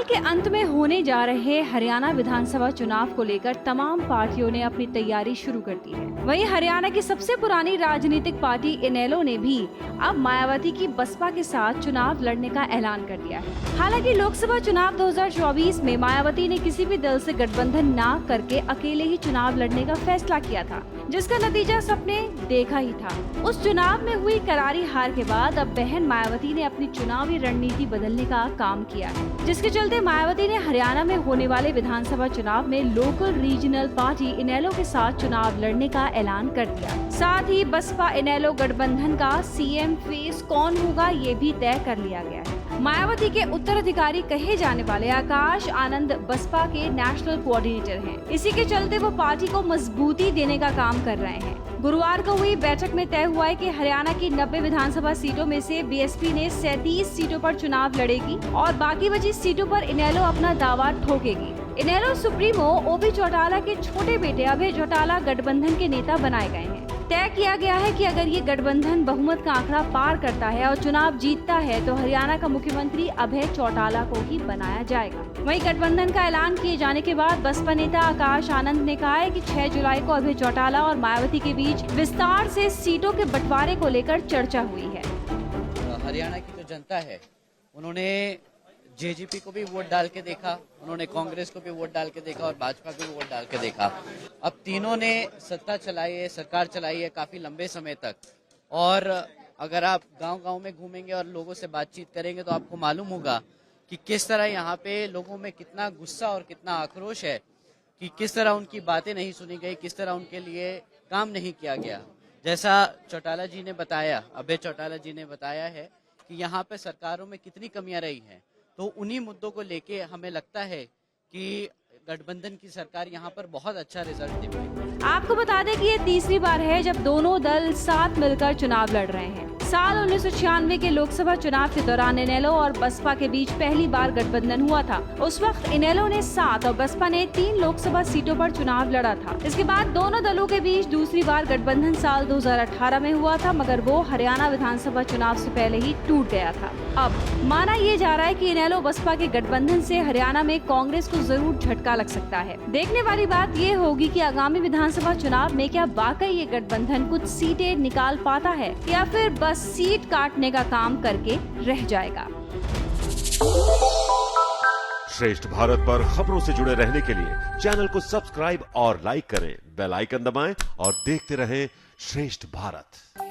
के अंत में होने जा रहे हरियाणा विधानसभा चुनाव को लेकर तमाम पार्टियों ने अपनी तैयारी शुरू कर दी है। वहीं हरियाणा की सबसे पुरानी राजनीतिक पार्टी इनेलो ने भी अब मायावती की बसपा के साथ चुनाव लड़ने का ऐलान कर दिया है। हालांकि लोकसभा चुनाव 2024 में मायावती ने किसी भी दल से गठबंधन न करके अकेले ही चुनाव लड़ने का फैसला किया था, जिसका नतीजा सबने देखा ही था। उस चुनाव में हुई करारी हार के बाद अब बहन मायावती ने अपनी चुनावी रणनीति बदलने का काम किया है, जिसके चलते मायावती ने हरियाणा में होने वाले विधानसभा चुनाव में लोकल रीजनल पार्टी इनेलो के साथ चुनाव लड़ने का ऐलान कर दिया। साथ ही बसपा इनेलो गठबंधन का सीएम फेस कौन होगा ये भी तय कर लिया गया है। मायावती के उत्तराधिकारी कहे जाने वाले आकाश आनंद बसपा के नेशनल कोऑर्डिनेटर हैं। इसी के चलते वो पार्टी को मजबूती देने का काम कर रहे हैं। गुरुवार को हुई बैठक में तय हुआ है कि हरियाणा की 90 विधानसभा सीटों में से बीएसपी ने 37 सीटों पर चुनाव लड़ेगी और बाकी बची सीटों पर इनेलो अपना दावा ठोकेगी। इनेलो सुप्रीमो ओबी चौटाला के छोटे बेटे अभय चौटाला गठबंधन के नेता बनाए गए हैं। तय किया गया है कि अगर ये गठबंधन बहुमत का आंकड़ा पार करता है और चुनाव जीतता है तो हरियाणा का मुख्यमंत्री अभय चौटाला को ही बनाया जाएगा। वहीं गठबंधन का ऐलान किए जाने के बाद बसपा नेता आकाश आनंद ने कहा है कि 6 जुलाई को अभय चौटाला और मायावती के बीच विस्तार से सीटों के बंटवारे को लेकर चर्चा हुई है। हरियाणा की जो जनता है उन्होंने जेजेपी को भी वोट डाल के देखा, उन्होंने कांग्रेस को भी वोट डाल के देखा और भाजपा को भी वोट डाल के देखा। अब तीनों ने सत्ता चलाई है, सरकार चलाई है काफी लंबे समय तक। और अगर आप गांव-गांव में घूमेंगे और लोगों से बातचीत करेंगे तो आपको मालूम होगा कि किस तरह यहाँ पे लोगों में कितना गुस्सा और कितना आक्रोश है कि किस तरह उनकी बातें नहीं सुनी गई, किस तरह उनके लिए काम नहीं किया गया। जैसा चौटाला जी ने बताया, अभय चौटाला जी ने बताया है कि यहाँ पे सरकारों में कितनी कमियां रही हैं, तो उन्हीं मुद्दों को लेके हमें लगता है कि गठबंधन की सरकार यहाँ पर बहुत अच्छा रिजल्ट दे पाएगी। आपको बता दें कि ये तीसरी बार है जब दोनों दल साथ मिलकर चुनाव लड़ रहे हैं। साल 1996 के लोकसभा चुनाव के दौरान इनेलो और बसपा के बीच पहली बार गठबंधन हुआ था। उस वक्त इनेलो ने 7 और बसपा ने 3 लोकसभा सीटों पर चुनाव लड़ा था। इसके बाद दोनों दलों के बीच दूसरी बार गठबंधन साल 2018 में हुआ था, मगर वो हरियाणा विधानसभा चुनाव से पहले ही टूट गया था। अब माना ये जा रहा है कि इनेलो बसपा के गठबंधन से हरियाणा में कांग्रेस को जरूर झटका लग सकता है। देखने वाली बात ये होगी कि आगामी विधानसभा चुनाव में क्या वाकई ये गठबंधन कुछ सीटें निकाल पाता है या फिर बस सीट काटने का काम करके रह जाएगा। श्रेष्ठ भारत पर खबरों से जुड़े रहने के लिए चैनल को सब्सक्राइब और लाइक करें, बेल आइकन दबाएं और देखते रहें श्रेष्ठ भारत।